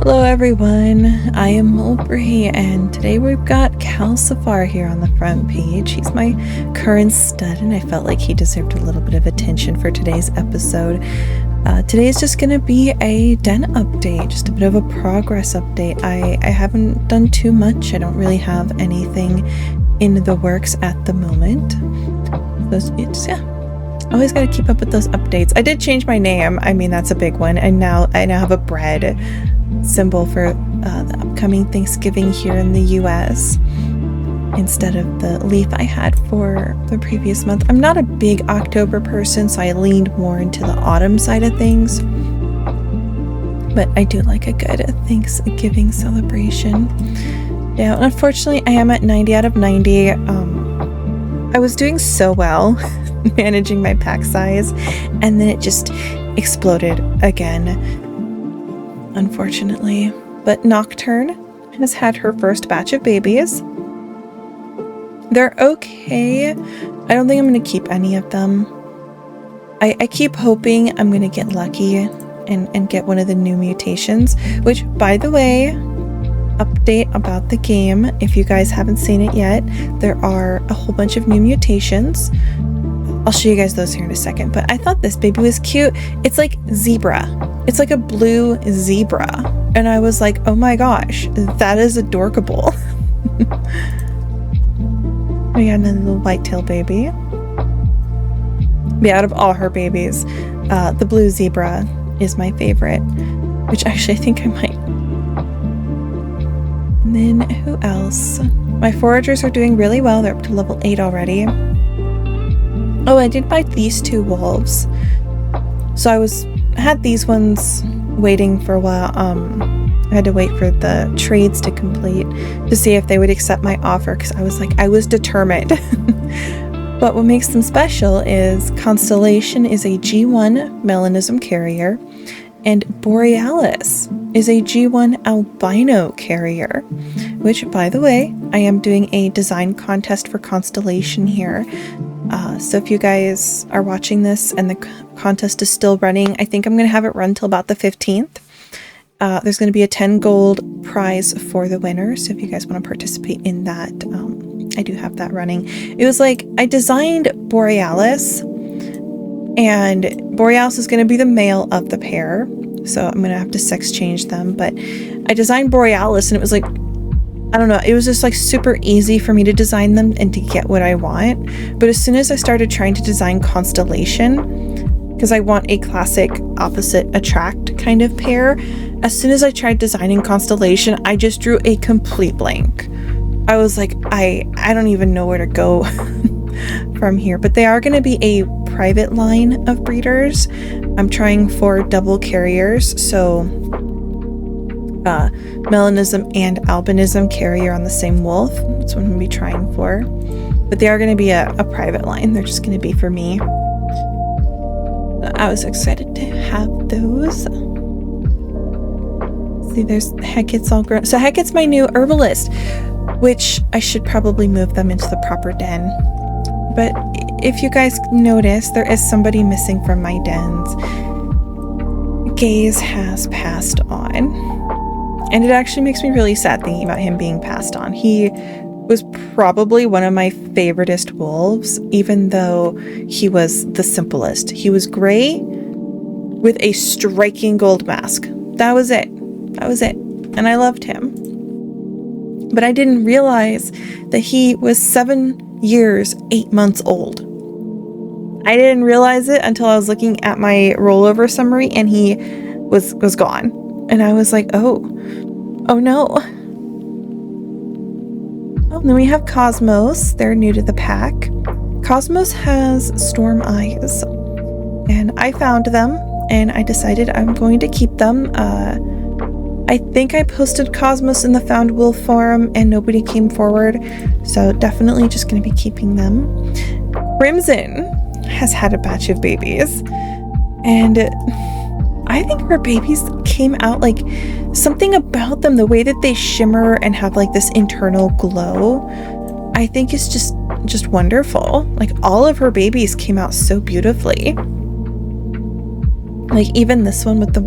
Hello everyone, I am Mulberry, and today we've got Calcifer here on the front page. He's my current stud, and I felt like he deserved a little bit of attention for today's episode. Today is just going to be a den update, just a bit of a progress update. I haven't done too much. I don't really have anything in the works at the moment. Always got to keep up with those updates. I did change my name. I mean, that's a big one. And I now have a bread symbol for the upcoming Thanksgiving here in the US instead of the leaf I had for the previous month. I'm not a big October person, so I leaned more into the autumn side of things. But I do like a good Thanksgiving celebration. Now, unfortunately, I am at 90 out of 90. I was doing so well managing my pack size, and then it just exploded again, unfortunately. But Nocturne has had her first batch of babies. They're okay. I don't think I'm going to keep any of them. I keep hoping I'm going to get lucky and get one of the new mutations, which, by the way, update about the game, if you guys haven't seen it yet, there are a whole bunch of new mutations. I'll show you guys those here in a second, but I thought this baby was cute. It's like zebra. It's like a blue zebra. And I was like, oh my gosh, that is adorable. We got another little whitetail baby. But out of all her babies, the blue zebra is my favorite, which actually I think I might. And then who else? My foragers are doing really well. They're up to level 8 already. Oh, I did buy these two wolves. So I had these ones waiting for a while. I had to wait for the trades to complete to see if they would accept my offer, because I was determined. But what makes them special is Constellation is a G1 melanism carrier, and Borealis is a G1 albino carrier, which, by the way, I am doing a design contest for Constellation here. So if you guys are watching this and the contest is still running, I think I'm going to have it run till about the 15th. There's going to be a 10 gold prize for the winner. So if you guys want to participate in that, I do have that running. It was like, I designed Borealis, and Borealis is going to be the male of the pair. So I'm going to have to sex change them. But I designed Borealis, and it was like, I don't know, it was just like super easy for me to design them and to get what I want. But as soon as I started trying to design Constellation, because I want a classic opposite attract kind of pair, as soon as I tried designing Constellation, I just drew a complete blank. I was like, I don't even know where to go from here. But they are going to be a private line of breeders. I'm trying for double carriers, so melanism and albinism carrier on the same wolf. That's what I'm going to be trying for. But they are going to be a private line. They're just going to be for me. I was excited to have those. See, there's Hecate's all grown. So Hecate's my new herbalist, which I should probably move them into the proper den. But if you guys notice, there is somebody missing from my dens. Gaze has passed on. And it actually makes me really sad thinking about him being passed on. He was probably one of my favoriteest wolves, even though he was the simplest. He was gray with a striking gold mask. That was it. And I loved him. But I didn't realize that he was 7 years, 8 months old. I didn't realize it until I was looking at my rollover summary, and he was gone. And I was like, oh no. Oh, then we have Cosmos. They're new to the pack. Cosmos has storm eyes. And I found them, and I decided I'm going to keep them. I think I posted Cosmos in the Found Wolf forum, and nobody came forward. So definitely just going to be keeping them. Crimson has had a batch of babies. And I think her babies came out like something about them, the way that they shimmer and have like this internal glow, I think is just wonderful. Like, all of her babies came out so beautifully. Like even this one with the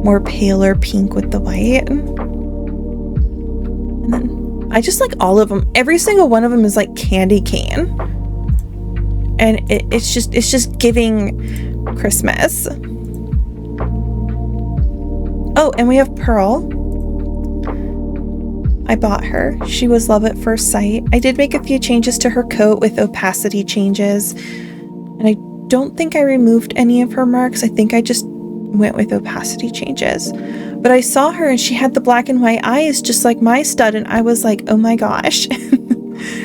more paler pink with the white. And then I just like all of them. Every single one of them is like candy cane. And it's just giving Christmas. Oh, and we have Pearl. I bought her. She was love at first sight. I did make a few changes to her coat with opacity changes. And I don't think I removed any of her marks. I think I just went with opacity changes. But I saw her and she had the black and white eyes just like my stud. And I was like, oh my gosh.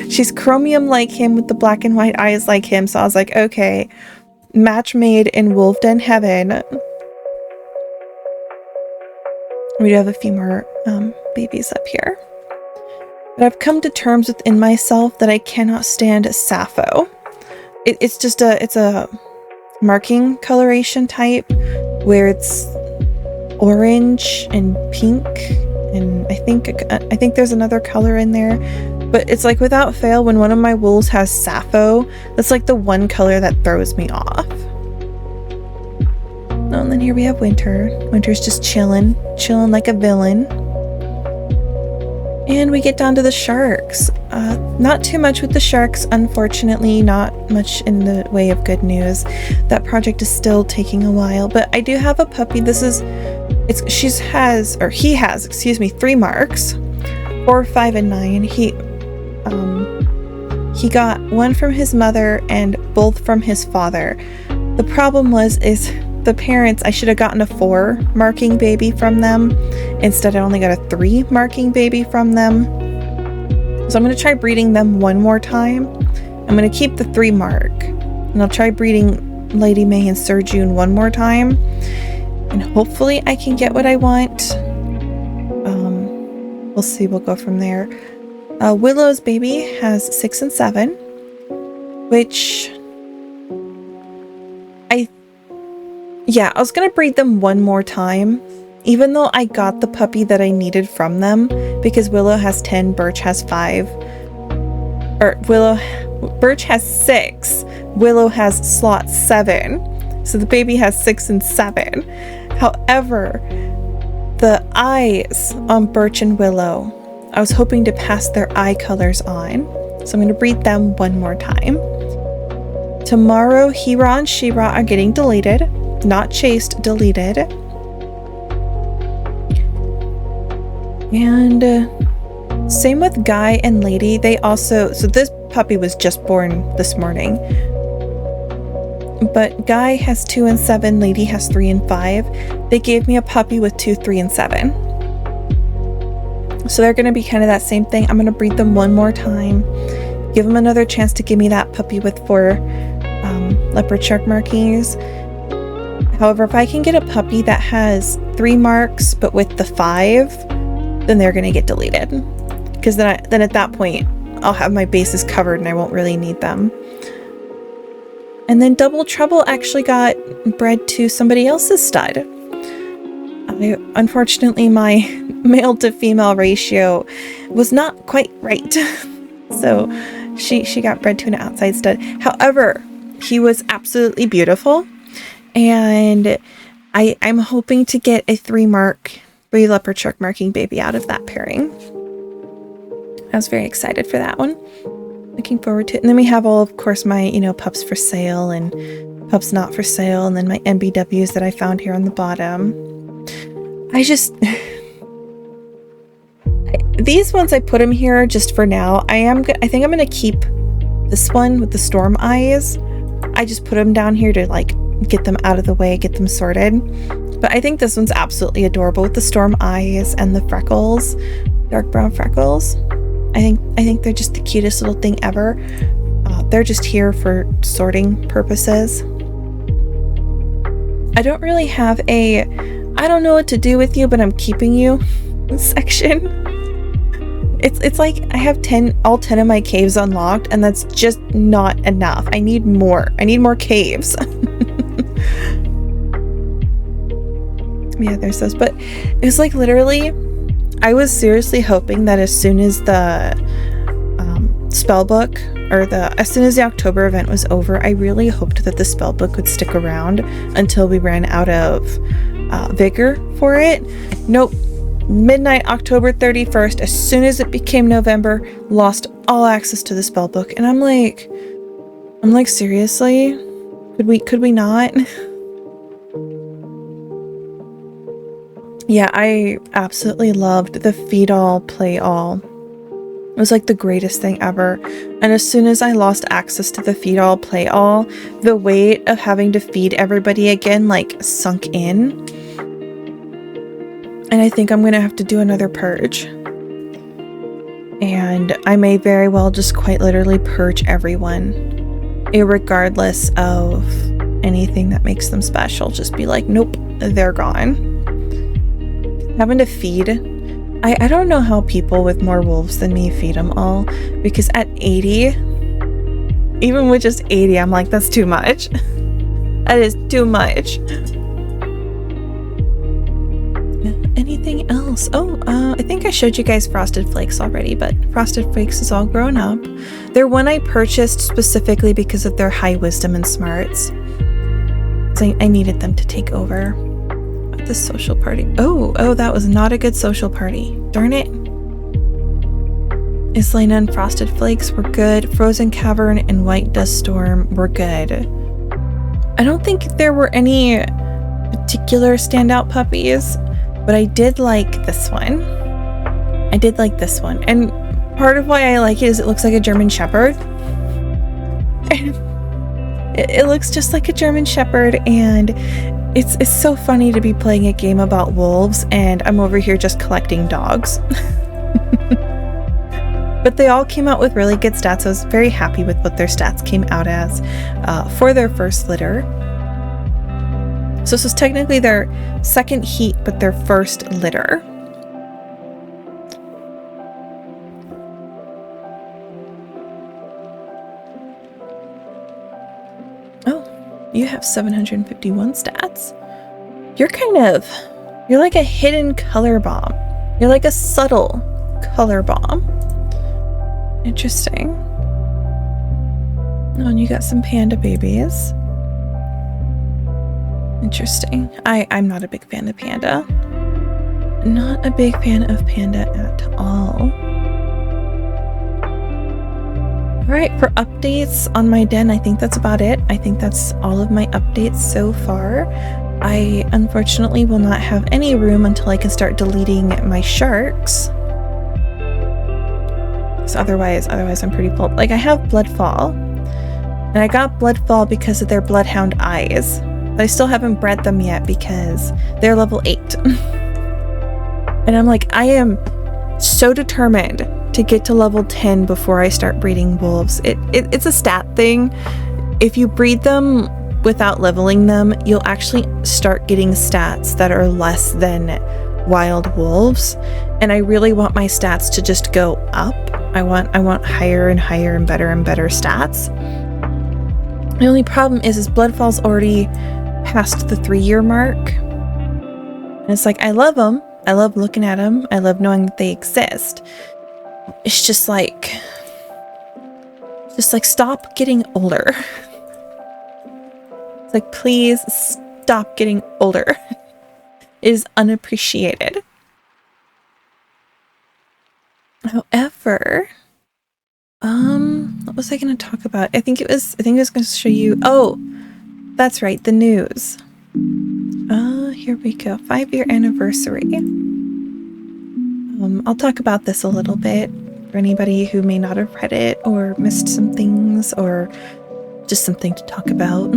She's chromium like him with the black and white eyes like him. So I was like, okay, match made in Wolvden heaven. We do have a few more babies up here. But I've come to terms within myself that I cannot stand Sappho. It's a marking coloration type where it's orange and pink, and I think there's another color in there. But it's like without fail, when one of my wools has Sappho, that's like the one color that throws me off. Oh, and then here we have Winter. Winter's just chilling like a villain. And we get down to the sharks. Not too much with the sharks, unfortunately, not much in the way of good news. That project is still taking a while, but I do have a puppy. He has 3 marks, 4, 5, and 9. He got one from his mother and both from his father. The problem is the parents, I should have gotten a 4 marking baby from them. Instead, I only got a 3 marking baby from them. So I'm going to try breeding them one more time. I'm going to keep the 3 mark. And I'll try breeding Lady May and Sir June one more time. And hopefully I can get what I want. We'll see. We'll go from there. Willow's baby has 6 and 7. Which... I was going to breed them one more time, even though I got the puppy that I needed from them, because Willow has 10, Birch has 5. Birch has 6, Willow has slot 7. So the baby has 6 and 7. However, the eyes on Birch and Willow, I was hoping to pass their eye colors on. So I'm going to breed them one more time. Tomorrow, Hera and She-Ra are getting deleted. Not chased, deleted. And same with Guy and Lady. So this puppy was just born this morning. But Guy has 2 and 7, Lady has 3 and 5. They gave me a puppy with 2, 3, and 7. So they're going to be kind of that same thing. I'm going to breed them one more time. Give them another chance to give me that puppy with 4 leopard shark markings. However, if I can get a puppy that has 3 marks, but with the 5, then they're going to get deleted. Because then at that point, I'll have my bases covered and I won't really need them. And then Double Trouble actually got bred to somebody else's stud. Unfortunately, my male to female ratio was not quite right. So she got bred to an outside stud. However, he was absolutely beautiful. And I'm hoping to get a 3 leopard shark marking baby out of that pairing. I was very excited for that one. Looking forward to it. And then we have all, of course, my, pups for sale and pups not for sale. And then my MBWs that I found here on the bottom. These ones, I put them here just for now. I think I'm going to keep this one with the storm eyes. I just put them down here to get them out of the way, get them sorted. But I think this one's absolutely adorable with the storm eyes and the freckles, dark brown freckles. I think they're just the cutest little thing ever. They're just here for sorting purposes. I don't really have I don't know what to do with you, but I'm keeping you section. It's like I have all 10 of my caves unlocked, and that's just not enough. I need more. I need more caves. Yeah, there's those. But it was like literally, I was seriously hoping that as soon as the spellbook, as soon as the October event was over, I really hoped that the spellbook would stick around until we ran out of vigor for it. Nope. Midnight, October 31st, as soon as it became November, lost all access to the spell book. And I'm like, seriously? Could we not? Yeah, I absolutely loved the feed all, play all. It was like the greatest thing ever. And as soon as I lost access to the feed all, play all, the weight of having to feed everybody again like sunk in. And I think I'm gonna have to do another purge. And I may very well just quite literally purge everyone, irregardless of anything that makes them special. Just be like, nope, they're gone. Having to feed, I don't know how people with more wolves than me feed them all, because at 80, even with just 80, I'm like, that's too much. That is too much. Anything else? Oh, I think I showed you guys Frosted Flakes already, but Frosted Flakes is all grown up. They're one I purchased specifically because of their high wisdom and smarts. So I needed them to take over at this social party. Oh, that was not a good social party. Darn it. Islena and Frosted Flakes were good. Frozen Cavern and White Dust Storm were good. I don't think there were any particular standout puppies, but I did like this one. And part of why I like it is it looks like a German Shepherd. It looks just like a German Shepherd, and it's so funny to be playing a game about wolves and I'm over here just collecting dogs. But they all came out with really good stats. I was very happy with what their stats came out as for their first litter. So this was technically their second heat, but their first litter. Oh, you have 751 stats. You're like a hidden color bomb. You're like a subtle color bomb. Interesting. Oh, and you got some panda babies. Interesting. I'm not a big fan of panda. Not a big fan of panda at all. Alright, for updates on my den, I think that's about it. I think that's all of my updates so far. I unfortunately will not have any room until I can start deleting my sharks. So otherwise I'm pretty full. Like, I have Bloodfall. And I got Bloodfall because of their Bloodhound eyes. But I still haven't bred them yet because they're level 8. And I'm like, I am so determined to get to level 10 before I start breeding wolves. It's a stat thing. If you breed them without leveling them, you'll actually start getting stats that are less than wild wolves. And I really want my stats to just go up. I want higher and higher and better stats. The only problem is Bloodfall's already past the 3-year mark. And it's like, I love them. I love looking at them. I love knowing that they exist. It's just like stop getting older. It's like, please stop getting older. It is unappreciated. However, what was I going to talk about? I think it was going to show you. Oh, that's right, the news. Here we go. 5-year anniversary. I'll talk about this a little bit for anybody who may not have read it or missed some things or just something to talk about.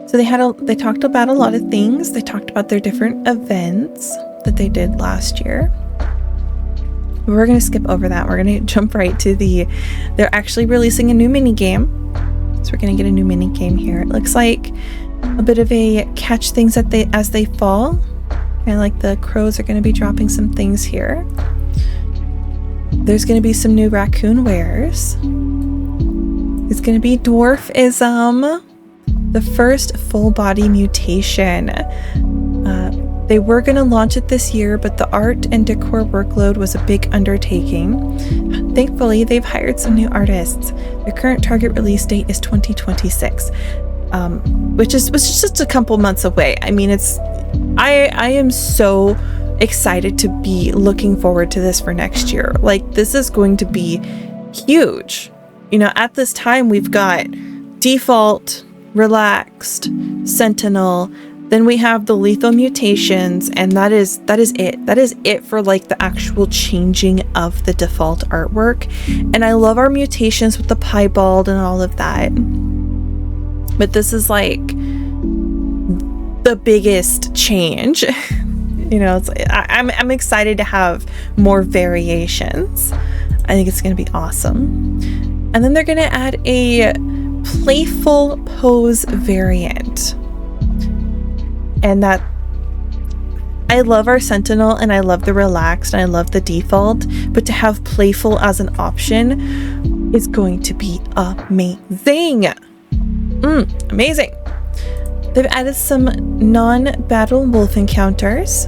So they talked about a lot of things. They talked about their different events that they did last year. We're going to skip over that. We're going to jump right to they're actually releasing a new mini game. So we're going to get a new mini game here. It looks like a bit of a catch things as they fall. Kind of like the crows are going to be dropping some things here. There's going to be some new raccoon wares. It's going to be dwarfism. The first full body mutation. They were going to launch it this year, but the art and decor workload was a big undertaking. Thankfully, they've hired some new artists. Their current target release date is 2026. which is just a couple months away. I mean, I am so excited to be looking forward to this for next year. Like, this is going to be huge. You know, at this time we've got default, relaxed, sentinel, then we have the lethal mutations, and that is it. That is it for like the actual changing of the default artwork. And I love our mutations with the piebald and all of that. But this is like the biggest change. You know, it's, I'm excited to have more variations. I think it's going to be awesome. And then they're going to add a playful pose variant. And that, I love our sentinel and I love the relaxed and I love the default, but to have playful as an option is going to be amazing. Amazing. They've added some non-battle wolf encounters.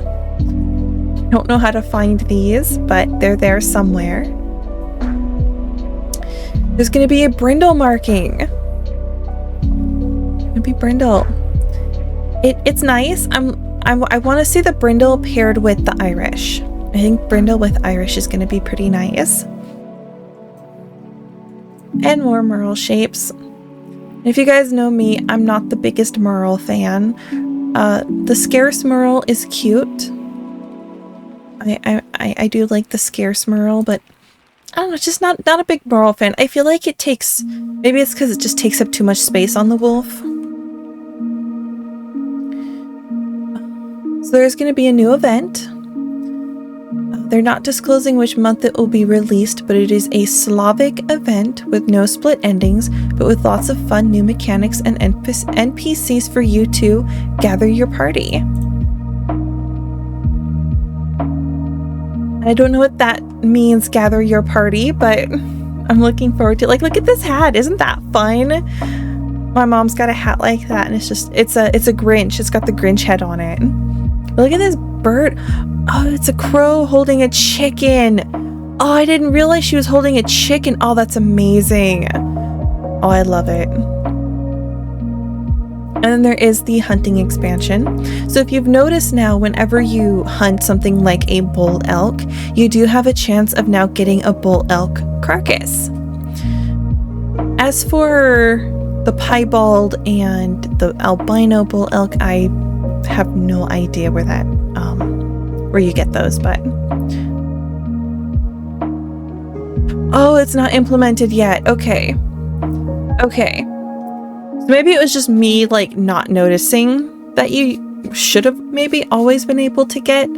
Don't know how to find these, but they're there somewhere. There's going to be a brindle marking. It'll be brindle. It's nice. I want to see the brindle paired with the Irish. I think brindle with Irish is going to be pretty nice. And more Merle shapes. If you guys know me, I'm not the biggest Merle fan. The scarce Merle is cute. I do like the scarce Merle, but I don't know, just not a big Merle fan. I feel like it takes, maybe it's because it just takes up too much space on the wolf. So there's going to be a new event. They're not disclosing which month it will be released, but it is a Slavic event with no split endings, but with lots of fun new mechanics and NPCs for you to gather your party. I don't know what that means, gather your party, but I'm looking forward to it. Like, look at this hat. Isn't that fun? My mom's got a hat like that, and it's a Grinch. It's got the Grinch head on it. Look at this bird. Oh, it's a crow holding a chicken. Oh, I didn't realize she was holding a chicken. Oh, that's amazing. Oh, I love it. And then there is the hunting expansion. So if you've noticed now, whenever you hunt something like a bull elk, you do have a chance of now getting a bull elk carcass. As for the piebald and the albino bull elk, I have no idea where you get those, but oh, it's not implemented yet. Okay. So maybe it was just me like not noticing that you should have maybe always been able to get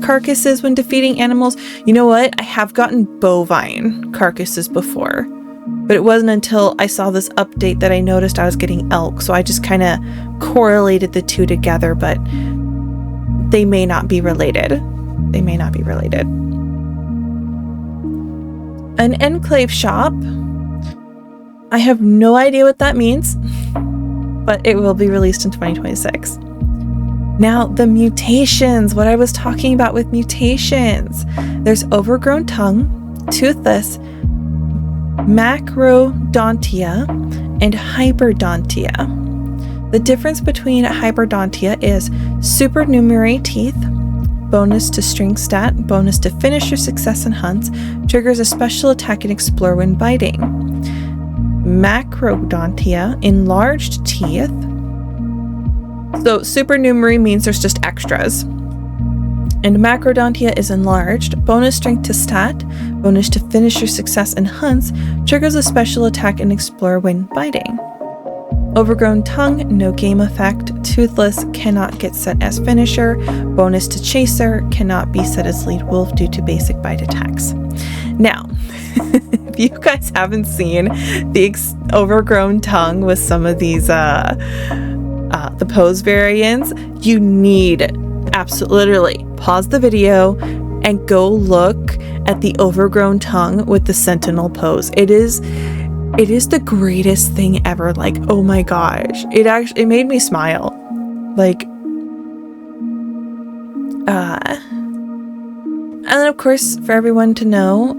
carcasses when defeating animals. You know what? I have gotten bovine carcasses before, but it wasn't until I saw this update that I noticed I was getting elk. So I just kind of correlated the two together, but they may not be related. An enclave shop. I have no idea what that means, but it will be released in 2026. Now, the mutations, what I was talking about with mutations. There's overgrown tongue, toothless, macrodontia, and hyperdontia. The difference between hyperdontia is supernumerary teeth, bonus to strength stat, bonus to finisher success in hunts, triggers a special attack and explore when biting. Macrodontia, enlarged teeth. So supernumerary means there's just extras. And macrodontia is enlarged, bonus strength to stat, bonus to finisher success in hunts, triggers a special attack and explore when biting. Overgrown tongue, no game effect. Toothless, cannot get set as finisher. Bonus to chaser, cannot be set as lead wolf due to basic bite attacks. Now, if you guys haven't seen the overgrown tongue with some of these the pose variants, you need literally pause the video and go look at the overgrown tongue with the sentinel pose. It is the greatest thing ever. Like, oh my gosh, it made me smile. Like, and then of course for everyone to know,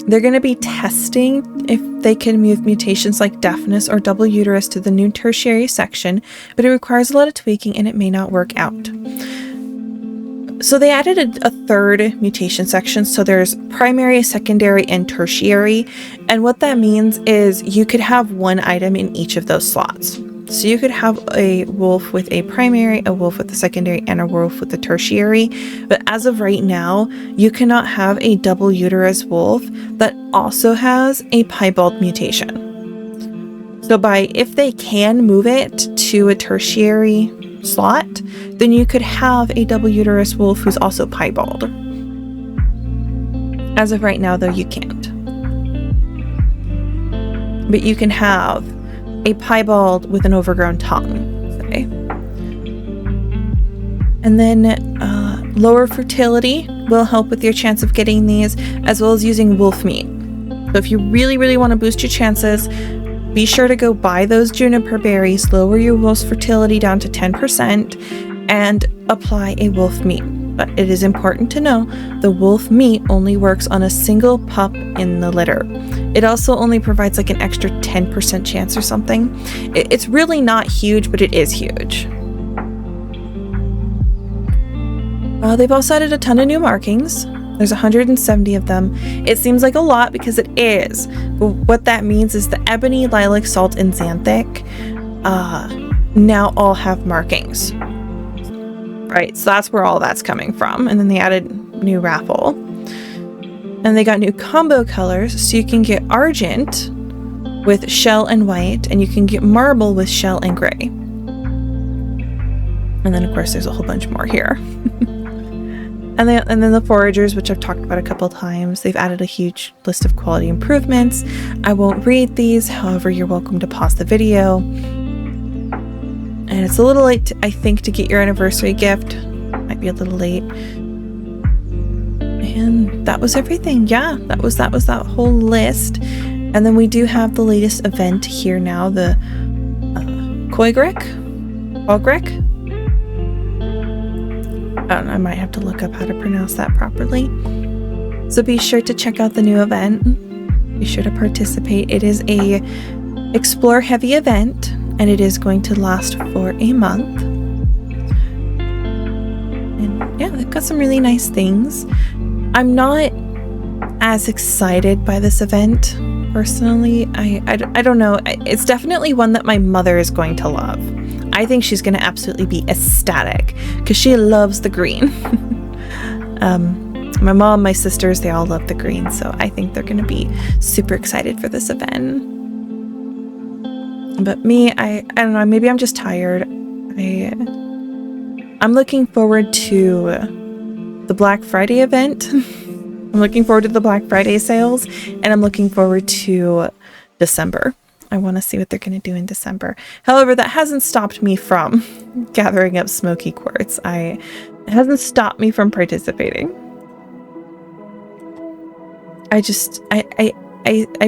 They're going to be testing if they can move mutations like deafness or double uterus to the new tertiary section, but it requires a lot of tweaking and it may not work out. So they added a third mutation section. So there's primary, secondary, and tertiary. And what that means is you could have one item in each of those slots. So you could have a wolf with a primary, a wolf with a secondary, and a wolf with a tertiary. But as of right now, you cannot have a double uterus wolf that also has a piebald mutation. So if they can move it to a tertiary slot, then you could have a double uterus wolf who's also piebald. As of right now, though, you can't. But you can have a piebald with an overgrown tongue, say. And then lower fertility will help with your chance of getting these, as well as using wolf meat. So if you really, really want to boost your chances, be sure to go buy those juniper berries, lower your wolf's fertility down to 10%, and apply a wolf meat. But it is important to know the wolf meat only works on a single pup in the litter. It also only provides like an extra 10% chance or something. It's really not huge, but it is huge. They've also added a ton of new markings. There's 170 of them. It seems like a lot because it is. But what that means is the ebony, lilac, salt, and xanthic now all have markings. Right, so that's where all that's coming from. And then they added new raffle. And they got new combo colors, so you can get argent with shell and white, and you can get marble with shell and gray. And then, of course, there's a whole bunch more here. And then the foragers, which I've talked about a couple times, they've added a huge list of quality improvements. I won't read these, however, you're welcome to pause the video. And it's a little late, I think, to get your anniversary gift. Might be a little late. And that was everything. Yeah, that was that whole list. And then we do have the latest event here now, the Ogric. I don't know, I might have to look up how to pronounce that properly. So be sure to check out the new event. Be sure to participate. It is a explore heavy event, and it is going to last for a month. And yeah, they've got some really nice things. I'm not as excited by this event personally. I don't know. It's definitely one that my mother is going to love. I think she's going to absolutely be ecstatic because she loves the green. My mom, my sisters, they all love the green, so I think they're going to be super excited for this event. But me, I don't know, maybe I'm just tired. I'm looking forward to the Black Friday event. I'm looking forward to the Black Friday sales, and I'm looking forward to December. I want to see what they're going to do in December. However, that hasn't stopped me from gathering up smoky quartz. It hasn't stopped me from participating. I've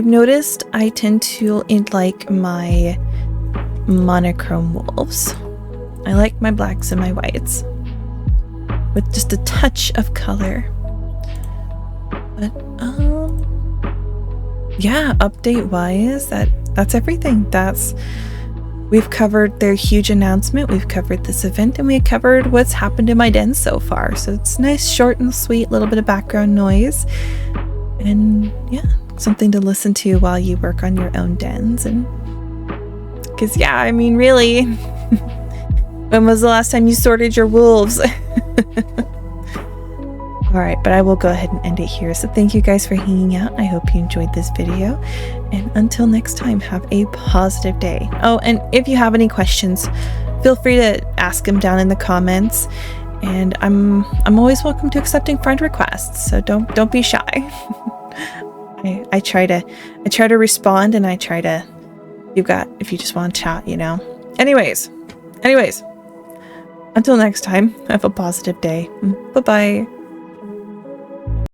noticed I tend to like my monochrome wolves. I like my blacks and my whites with just a touch of color. But yeah, update wise, that's everything. We've covered their huge announcement, we've covered this event, and we covered what's happened in my den so far. So it's nice, short and sweet, little bit of background noise, and yeah, something to listen to while you work on your own dens. And because yeah, I mean, really, when was the last time you sorted your wolves? Alright, but I will go ahead and end it here. So thank you guys for hanging out. I hope you enjoyed this video. And until next time, have a positive day. Oh, and if you have any questions, feel free to ask them down in the comments. And I'm always welcome to accepting friend requests. So don't be shy. I try to respond, and I try to if you just want to chat, you know. Anyways, until next time, have a positive day. Bye-bye.